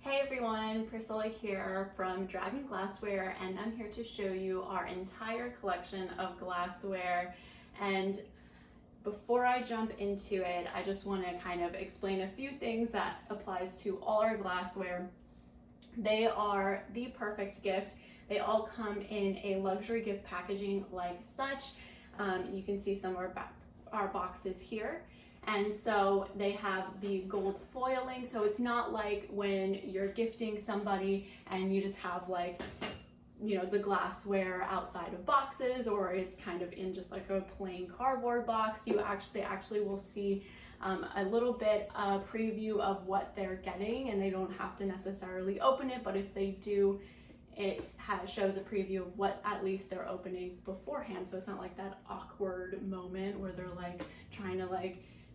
Hey everyone, Priscilla here from Glassware, and I'm here to show you our entire collection of glassware. And before I jump into it, I just want to kind of explain a few things that applies to all our glassware. They are the perfect gift. They all come in a luxury gift packaging like such. You can see some of our boxes here. And so they have the gold foiling, so it's not like when you're gifting somebody and you just have the glassware outside of boxes, or it's kind of in just like a plain cardboard box. They actually will see a little bit preview of what they're getting, and they don't have to necessarily open it, but if they do, it shows a preview of what at least they're opening beforehand, so it's not like that awkward moment where they're trying to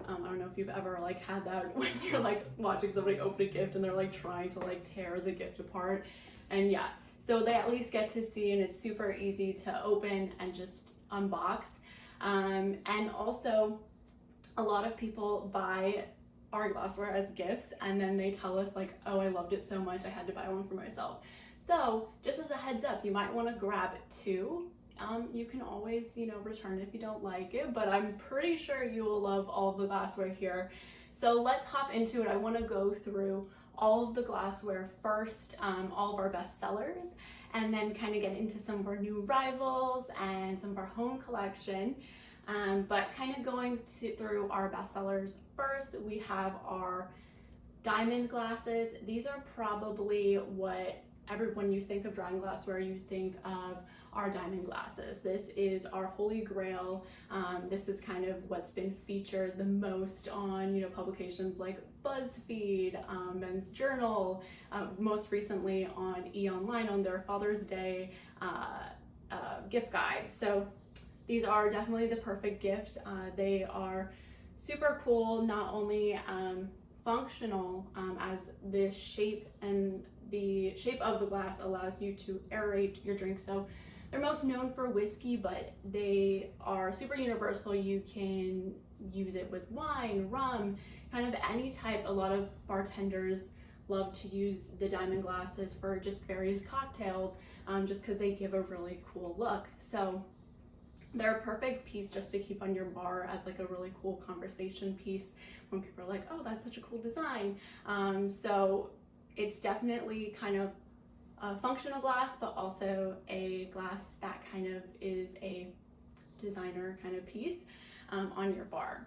I don't know if you've ever had that when you're watching somebody open a gift and they're trying to tear the gift apart. And yeah, so they at least get to see, and it's super easy to open and just unbox. And also a lot of people buy our glassware as gifts and then they tell us oh, I loved it so much I had to buy one for myself. So just as a heads up, you might want to grab two. You can always, return it if you don't like it, but I'm pretty sure you will love all of the glassware here. So let's hop into it. I want to go through all of the glassware first, all of our best sellers, and then kind of get into some of our new rivals and some of our home collection. But kind of going through our best sellers first, we have our diamond glasses. These are probably what when you think of drying glassware, you think of our diamond glasses. This is our holy grail. This is kind of what's been featured the most on publications like BuzzFeed, Men's Journal, most recently on E! Online on their Father's Day gift guide. So these are definitely the perfect gift. They are super cool, not only functional as the shape of the glass allows you to aerate your drink. So they're most known for whiskey, but they are super universal. You can use it with wine, rum, kind of any type. A lot of bartenders love to use the diamond glasses for just various cocktails, just because they give a really cool look. So they're a perfect piece just to keep on your bar as a really cool conversation piece when people are oh, that's such a cool design. So it's definitely kind of a functional glass, but also a glass that kind of is a designer kind of piece on your bar.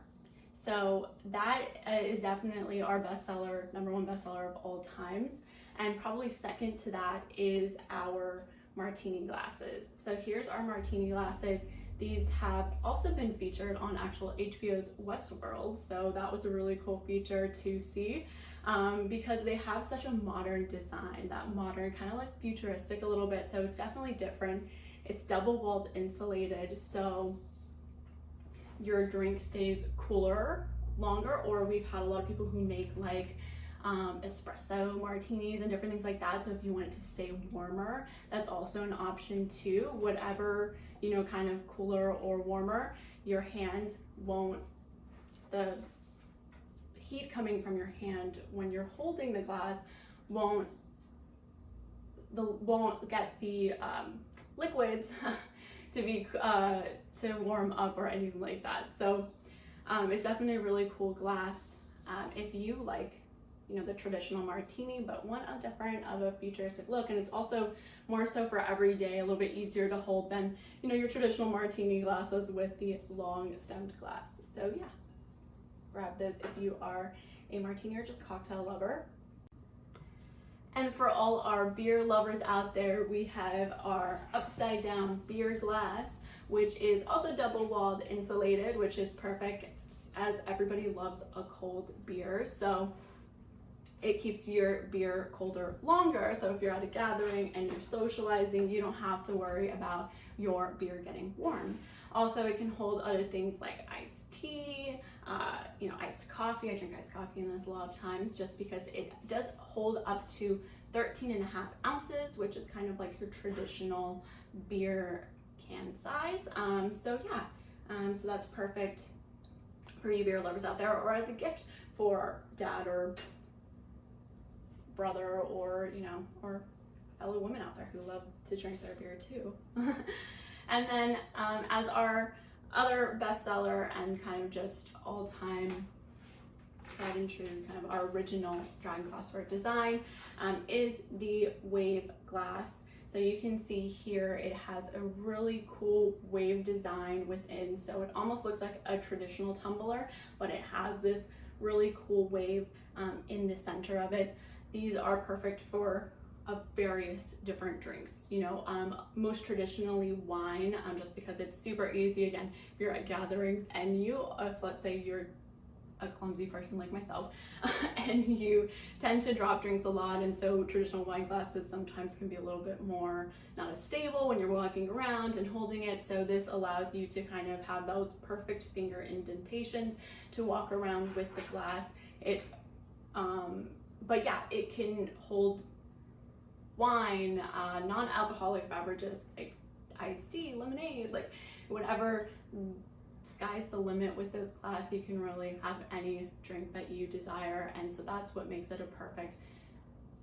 So that is definitely our bestseller, number one bestseller of all times. And probably second to that is our Martini glasses. So here's our Martini glasses. These have also been featured on actual HBO's Westworld, so that was a really cool feature to see, because they have such a modern design, that modern kind of futuristic a little bit, so it's definitely different. It's double-walled insulated, so your drink stays cooler longer, or we've had a lot of people who make espresso martinis and different things like that, so if you want it to stay warmer, that's also an option too. Whatever, kind of cooler or warmer, your hand won't, the heat coming from your hand when you're holding the glass won't get the liquids to warm up or anything like that. So it's definitely a really cool glass if you like the traditional martini, but want a different of a futuristic look. And it's also more so for every day, a little bit easier to hold than your traditional martini glasses with the long stemmed glass. So yeah, grab those if you are a martini or just cocktail lover. And for all our beer lovers out there, we have our upside down beer glass, which is also double walled insulated, which is perfect as everybody loves a cold beer. So it keeps your beer colder longer. So if you're at a gathering and you're socializing, you don't have to worry about your beer getting warm. Also, it can hold other things like iced tea, iced coffee. I drink iced coffee in this a lot of times just because it does hold up to 13.5 ounces, which is kind of like your traditional beer can size. So that's perfect for you beer lovers out there, or as a gift for dad or brother or, you know, or fellow women out there who love to drink their beer too. And then as our other bestseller and kind of just all-time tried and true, kind of our original dragon glassware design is the wave glass. So you can see here it has a really cool wave design within, so it almost looks like a traditional tumbler, but it has this really cool wave in the center of it. These are perfect for various different drinks, you know, most traditionally wine, just because it's super easy. Again, if you're at gatherings and you, if let's say you're a clumsy person like myself and you tend to drop drinks a lot, and so traditional wine glasses sometimes can be a little bit more not as stable when you're walking around and holding it, so this allows you to kind of have those perfect finger indentations to walk around with the glass. It but yeah, it can hold wine, non-alcoholic beverages like iced tea, lemonade, like whatever. Sky's the limit with this glass. You can really have any drink that you desire, and so that's what makes it a perfect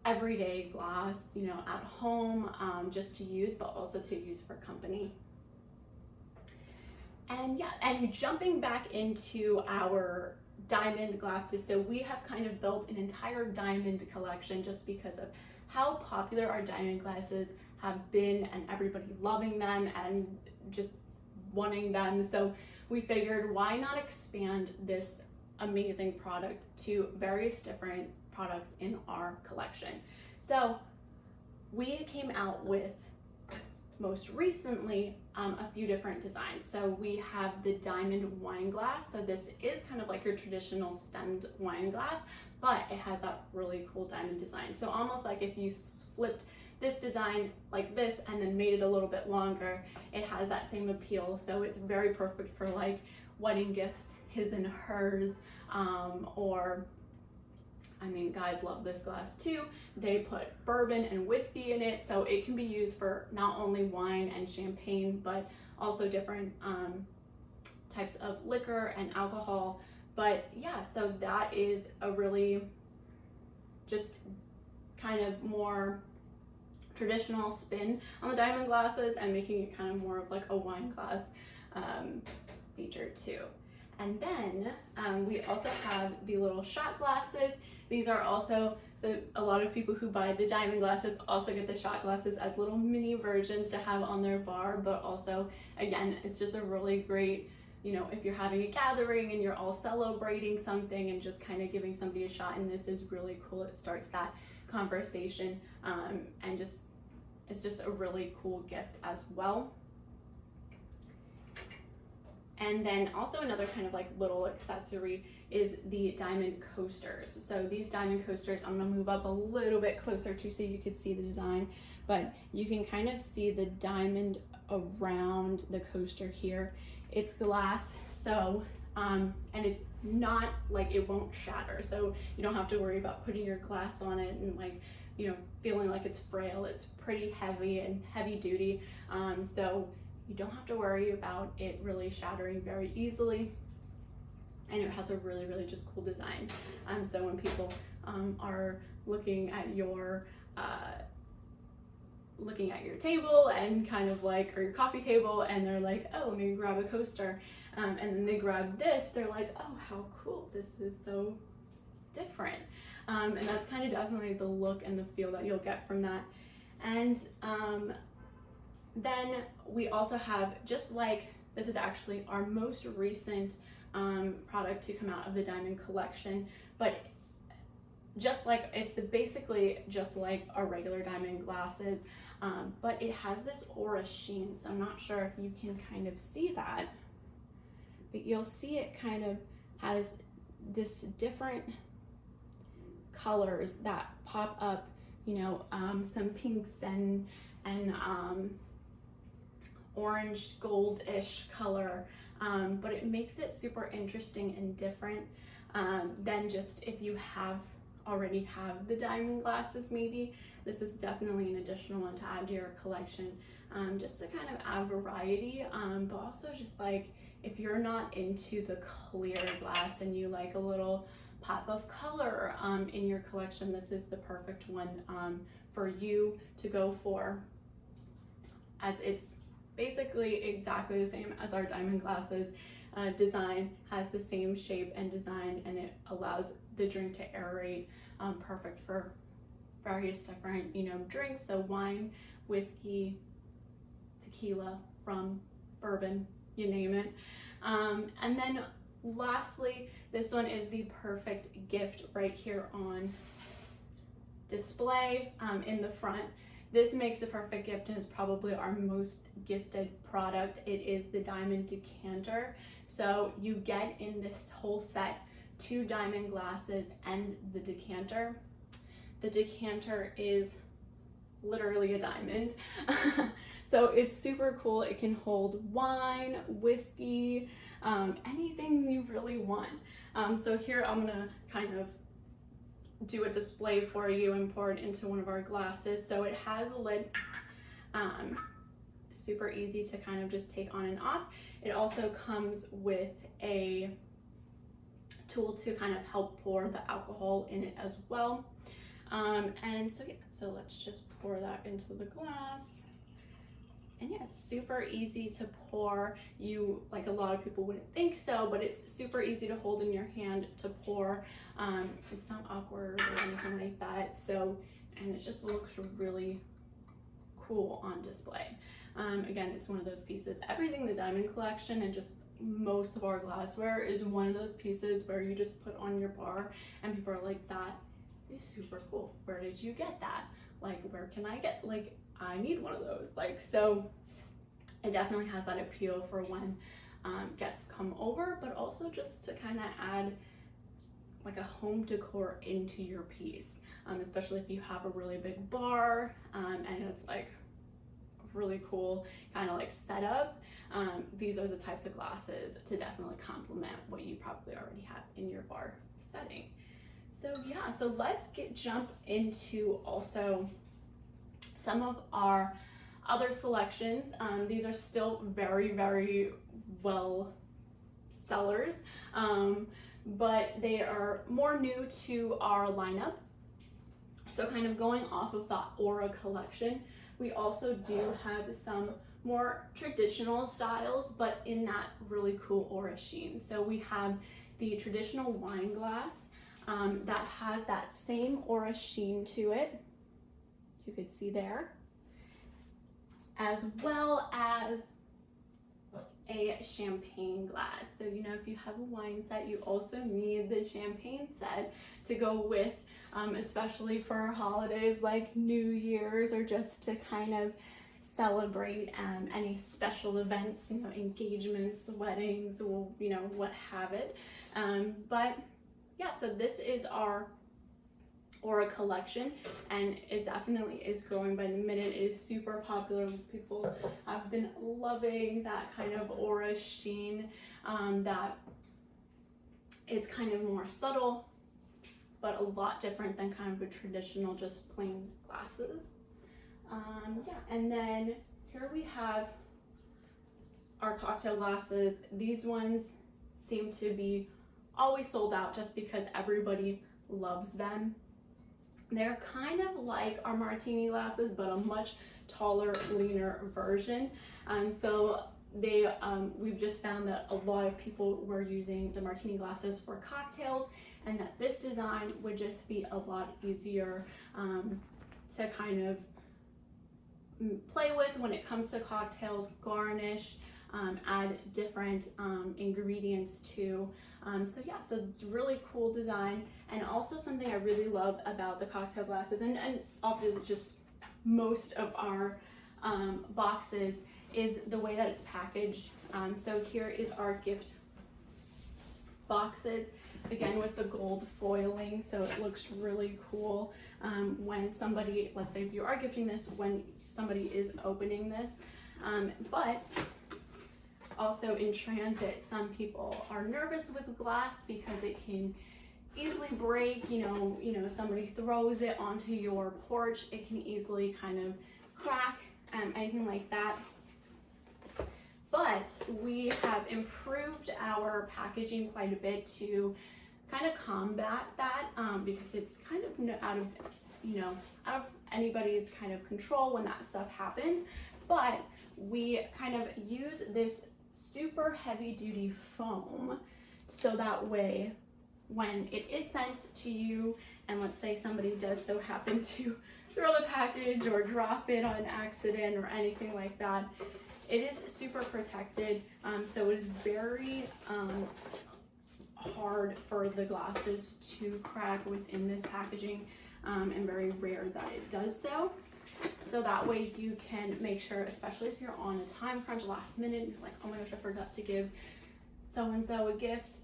everyday glass, you know, at home, just to use, but also to use for company. And yeah, and jumping back into our diamond glasses, so we have kind of built an entire diamond collection just because of how popular our diamond glasses have been and everybody loving them and just wanting them. So we figured, why not expand this amazing product to various different products in our collection. So we came out with, most recently, a few different designs. So we have the diamond wine glass. So this is kind of like your traditional stemmed wine glass, but it has that really cool diamond design. So almost like if you flipped this design like this and then made it a little bit longer, it has that same appeal. So it's very perfect for like wedding gifts, his and hers, or I mean, guys love this glass too. They put bourbon and whiskey in it, so it can be used for not only wine and champagne, but also different types of liquor and alcohol. But yeah, so that is a really just kind of more traditional spin on the diamond glasses and making it kind of more of like a wine glass feature too. And then we also have the little shot glasses. These are also, so a lot of people who buy the diamond glasses also get the shot glasses as little mini versions to have on their bar, but also, again, it's just a really great, you know, if you're having a gathering and you're all celebrating something and just kind of giving somebody a shot, and this is really cool. It starts that conversation and just, it's just a really cool gift as well. And then also another kind of like little accessory is the diamond coasters. So these diamond coasters, I'm gonna move up a little bit closer to so you could see the design, but you can kind of see the diamond around the coaster here. It's glass, so, and it's not like, it won't shatter. So you don't have to worry about putting your glass on it and like, you know, feeling like it's frail. It's pretty heavy and heavy duty. So you don't have to worry about it really shattering very easily. And it has a really, really just cool design. So when people are looking at your table and kind of like, or your coffee table, and they're like, oh, let me grab a coaster. And then they grab this, they're like, oh, how cool, this is so different. And that's kind of definitely the look and the feel that you'll get from that. And then we also have, just like, this is actually our most recent product to come out of the diamond collection, but just like, it's basically just like our regular diamond glasses, but it has this aura sheen. So I'm not sure if you can kind of see that, but you'll see it kind of has this different colors that pop up, you know, some pinks and orange gold-ish color, but it makes it super interesting and different than just if you already have the diamond glasses. Maybe this is definitely an additional one to add to your collection, just to kind of add variety, but also just like if you're not into the clear glass and you like a little pop of color in your collection, this is the perfect one for you to go for, as it's basically exactly the same as our diamond glasses. Design has the same shape and design, and it allows the drink to aerate, perfect for various different, drinks. So wine, whiskey, tequila, rum, bourbon, you name it. And then lastly, this one is the perfect gift right here on display in the front. This makes a perfect gift and is probably our most gifted product. It is the diamond decanter. So you get in this whole set 2 diamond glasses and the decanter. The decanter is literally a diamond. So it's super cool. It can hold wine, whiskey, anything you really want. So here I'm gonna kind of do a display for you and pour it into one of our glasses. So it has a lid, super easy to kind of just take on and off. It also comes with a tool to kind of help pour the alcohol in it as well. And so yeah, so let's just pour that into the glass. And yeah, it's super easy to pour. Like a lot of people wouldn't think so, but it's super easy to hold in your hand to pour. It's not awkward or anything like that. So, and it just looks really cool on display. Again, it's one of those pieces. Everything in the diamond collection and just most of our glassware is one of those pieces where you just put on your bar and people are like, that is super cool. Where did you get that? Like, where can I get, like, I need one of those. Like, so it definitely has that appeal for when guests come over, but also just to kind of add like a home decor into your piece, especially if you have a really big bar and it's like really cool kind of like setup. These are the types of glasses to definitely complement what you probably already have in your bar setting. So yeah, so let's jump into also some of our other selections. These are still very, very well sellers, but they are more new to our lineup. So kind of going off of the Aura collection, we also do have some more traditional styles, but in that really cool Aura sheen. So we have the traditional wine glass that has that same Aura sheen to it. You could see there, as well as a champagne glass. So, if you have a wine set, you also need the champagne set to go with, especially for holidays like New Year's, or just to kind of celebrate any special events, engagements, weddings, what have it. But yeah, so this is our Aura collection, and it definitely is growing by the minute. It is super popular. People have been loving that kind of Aura sheen, that it's kind of more subtle, but a lot different than kind of a traditional just plain glasses. Yeah, and then here we have our cocktail glasses. These ones seem to be always sold out just because everybody loves them. They're kind of like our Martini glasses, but a much taller, leaner version. So we've just found that a lot of people were using the Martini glasses for cocktails, and that this design would just be a lot easier to kind of play with when it comes to cocktails, garnish, add different ingredients to. So yeah, so it's a really cool design, and also something I really love about the cocktail glasses, and obviously just most of our boxes, is the way that it's packaged. So here is our gift boxes, again with the gold foiling, so it looks really cool when somebody, let's say if you are gifting this, when somebody is opening this. But also in transit, some people are nervous with glass because it can easily break. If somebody throws it onto your porch, it can easily kind of crack, anything like that. But we have improved our packaging quite a bit to kind of combat that because it's kind of out of anybody's kind of control when that stuff happens. But we kind of use this super heavy duty foam so that way when it is sent to you, and let's say somebody does so happen to throw the package or drop it on accident or anything like that, it is super protected. So it is very hard for the glasses to crack within this packaging, and very rare that it does so. So that way you can make sure, especially if you're on a time crunch last minute, you're like, oh my gosh, I forgot to give so-and-so a gift.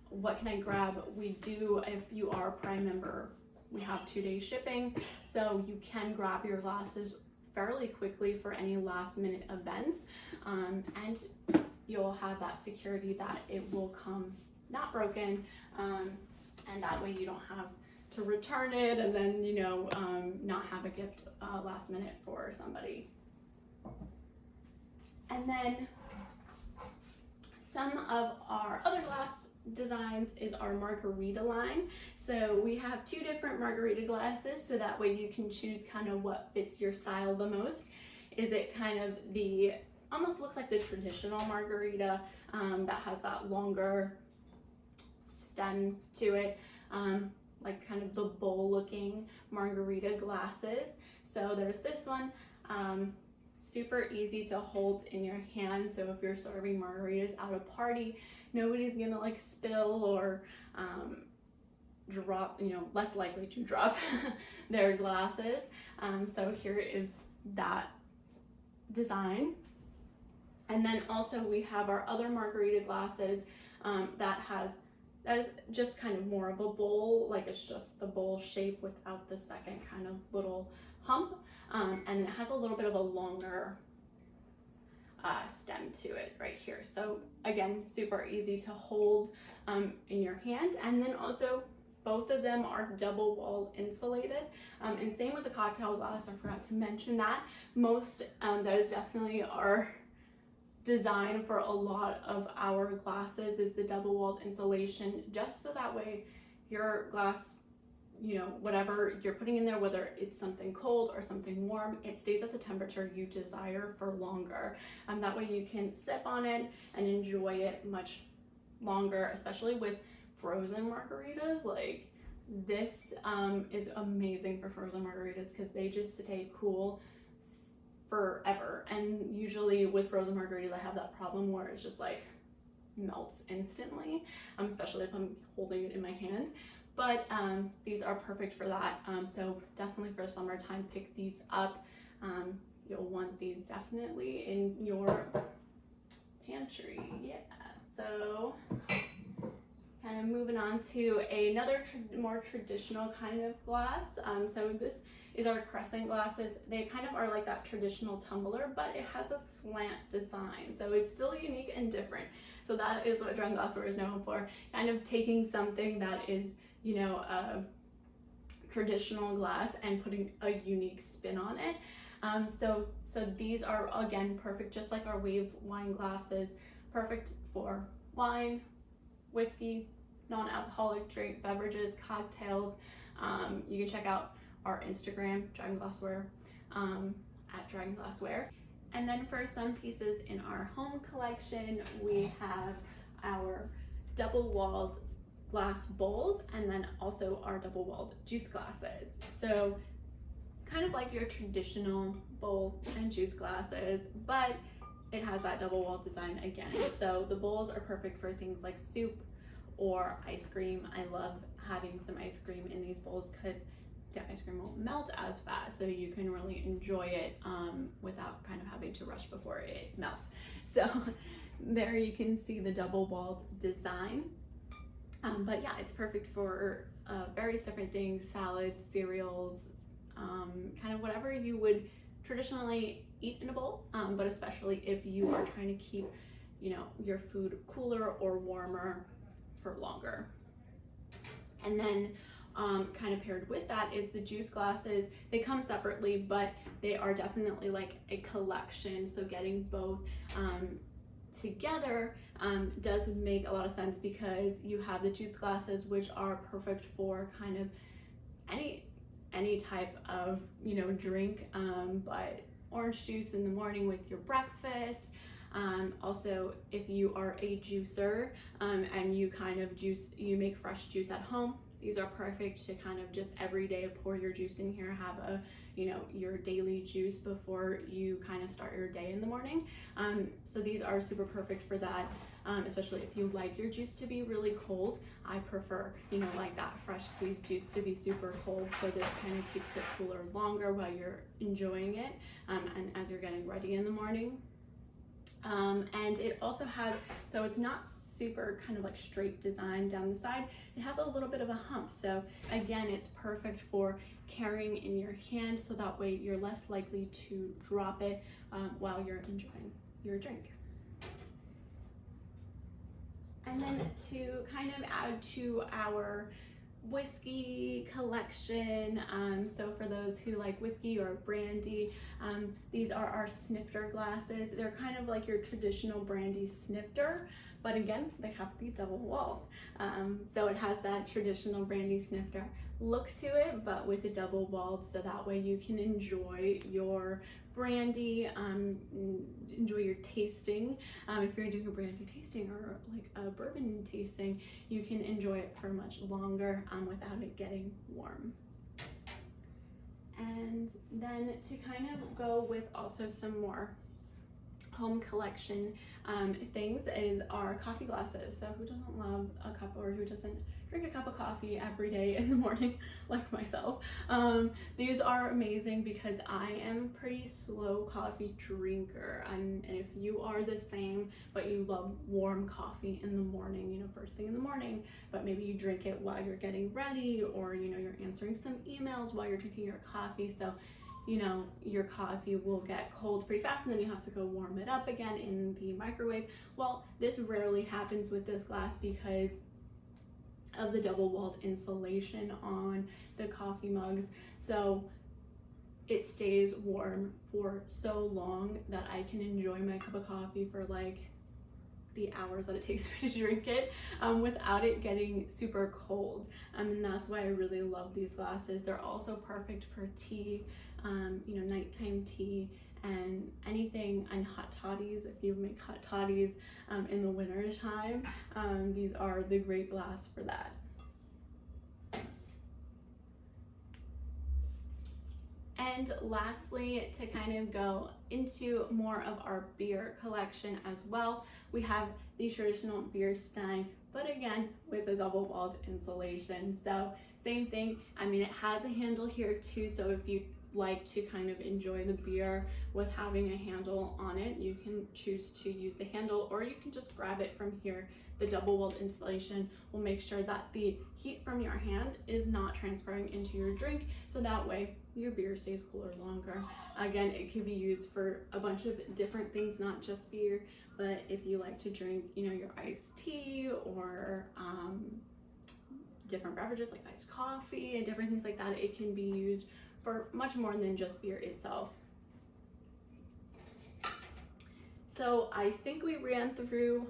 What can I grab? We do, if you are a Prime member, we have 2-day shipping. So you can grab your glasses fairly quickly for any last minute events. And you'll have that security that it will come not broken. And that way you don't have to return it and then, not have a gift last minute for somebody. And then some of our other glass designs is our Margarita line. So we have 2 different Margarita glasses, so that way you can choose kind of what fits your style the most. Is it kind of almost looks like the traditional Margarita that has that longer stem to it, like kind of the bowl looking Margarita glasses. So there's this one, super easy to hold in your hand. So if you're serving margaritas at a party, nobody's gonna like spill or drop, less likely to drop their glasses. So here is that design. And then also we have our other Margarita glasses that is just kind of more of a bowl, like it's just the bowl shape without the second kind of little hump. And it has a little bit of a longer stem to it right here. So again, super easy to hold in your hand. And then also both of them are double wall insulated. And same with the cocktail glass, I forgot to mention that. That is definitely our design for a lot of our glasses, is the double walled insulation, just so that way your glass, whatever you're putting in there, whether it's something cold or something warm, it stays at the temperature you desire for longer. That way you can sip on it and enjoy it much longer, especially with frozen margaritas. Like this is amazing for frozen margaritas because they just stay cool forever. And usually with frozen margaritas, I have that problem where it's just like melts instantly, especially if I'm holding it in my hand. But these are perfect for that. So definitely for summertime, pick these up. You'll want these definitely in your pantry. Yeah, so kind of moving on to another more traditional kind of glass. So this is our Crescent glasses. They kind of are like that traditional tumbler, but it has a slant design. So it's still unique and different. So that is what Drum Glassware is known for, kind of taking something that is, a traditional glass and putting a unique spin on it. So these are, again, perfect, just like our wave wine glasses, perfect for wine, whiskey, non-alcoholic drink beverages, cocktails. You can check out our Instagram, Dragon Glassware, at Dragon Glassware. And then for some pieces in our home collection, we have our double-walled glass bowls, and then also our double-walled juice glasses. So kind of like your traditional bowl and juice glasses, but it has that double-walled design again. So the bowls are perfect for things like soup or ice cream. I love having some ice cream in these bowls because the ice cream won't melt as fast, so you can really enjoy it without kind of having to rush before it melts. So there you can see the double-walled design. But yeah, it's perfect for various different things, salads, cereals, kind of whatever you would traditionally eat in a bowl, but especially if you are trying to keep, your food cooler or warmer for longer. And then kind of paired with that is the juice glasses. They come separately, but they are definitely like a collection. So getting both together does make a lot of sense, because you have the juice glasses, which are perfect for kind of any type of, you know, drink, but orange juice in the morning with your breakfast. Also, if you are a juicer and you kind of you make fresh juice at home, these are perfect to kind of just every day pour your juice in here, have a, you know, your daily juice before you kind of start your day in the morning. So these are super perfect for that, especially if you like your juice to be really cold. I prefer, you know, like that fresh squeezed juice to be super cold, so this kind of keeps it cooler longer while you're enjoying it and as you're getting ready in the morning. And it also has, so it's not super kind of like straight design down the side. It has a little bit of a hump. So again, it's perfect for carrying in your hand, so that way you're less likely to drop it while you're enjoying your drink. And then to kind of add to our whiskey collection, so for those who like whiskey or brandy, these are our snifter glasses. They're kind of like your traditional brandy snifter, but again, they have to be double walled. So it has that traditional brandy snifter look to it, but with a double walled, so that way you can enjoy your brandy, enjoy your tasting. If you're doing a brandy tasting or like a bourbon tasting, you can enjoy it for much longer without it getting warm. And then to kind of go with also some more home collection things is our coffee glasses. So who doesn't love a cup, or who doesn't drink a cup of coffee every day in the morning like myself? These are amazing because I am a pretty slow coffee drinker, and if you are the same but you love warm coffee in the morning, you know, first thing in the morning, but maybe you drink it while you're getting ready, or you know, you're answering some emails while you're drinking your coffee, so you know, your coffee will get cold pretty fast and then you have to go warm it up again in the microwave. Well, this rarely happens with this glass because of the double walled insulation on the coffee mugs. So it stays warm for so long that I can enjoy my cup of coffee for like the hours that it takes me to drink it without it getting super cold. And that's why I really love these glasses. They're also perfect for tea, you know, nighttime tea and anything, and hot toddies. If you make hot toddies in the winter time, these are the great glass for that. And lastly, to kind of go into more of our beer collection as well, we have the traditional beer Stein, but again, with a double walled insulation. So same thing, I mean, it has a handle here too, so if you like to kind of enjoy the beer with having a handle on it, you can choose to use the handle, or you can just grab it from here. The double walled insulation will make sure that the heat from your hand is not transferring into your drink, so that way your beer stays cooler longer. Again, it can be used for a bunch of different things, not just beer, but if you like to drink, you know, your iced tea or different beverages like iced coffee and different things like that, it can be used for much more than just beer itself. So I think we ran through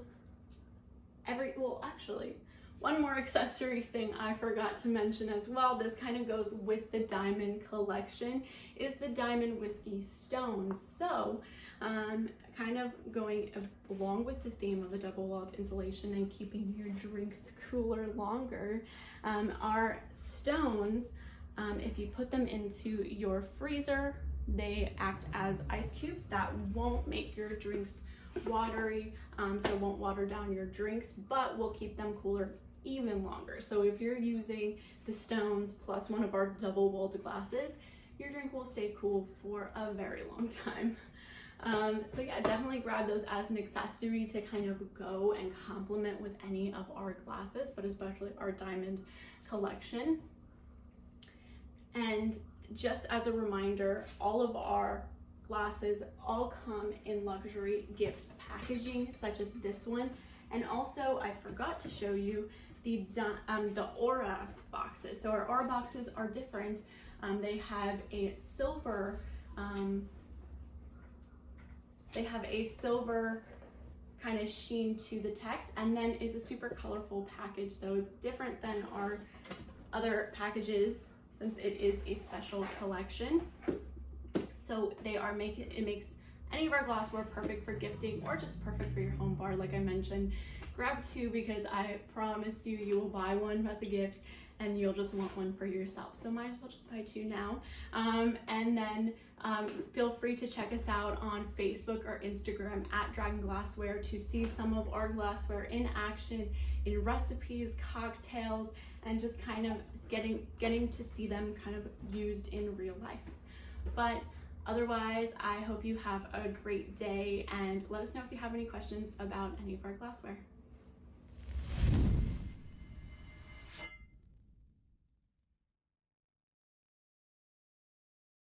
well, actually, one more accessory thing I forgot to mention as well, this kind of goes with the diamond collection, is the diamond whiskey stones. So kind of going along with the theme of a double walled insulation and keeping your drinks cooler longer, our stones, if you put them into your freezer, they act as ice cubes that won't make your drinks watery, so won't water down your drinks, but will keep them cooler even longer. So if you're using the stones plus one of our double walled glasses, your drink will stay cool for a very long time. So yeah, definitely grab those as an accessory to kind of go and complement with any of our glasses, but especially our diamond collection. And just as a reminder, all of our glasses all come in luxury gift packaging, such as this one. And also, I forgot to show you the Aura boxes. So our Aura boxes are different. They have a silver kind of sheen to the text, and then is a super colorful package, so it's different than our other packages since it is a special collection. So it makes any of our glassware perfect for gifting or just perfect for your home bar. Like I mentioned, grab 2 because I promise you will buy one as a gift and you'll just want one for yourself. So might as well just buy 2 now. And then feel free to check us out on Facebook or Instagram at Dragon Glassware to see some of our glassware in action, in recipes, cocktails, and just kind of getting to see them kind of used in real life. But otherwise, I hope you have a great day, and let us know if you have any questions about any of our glassware.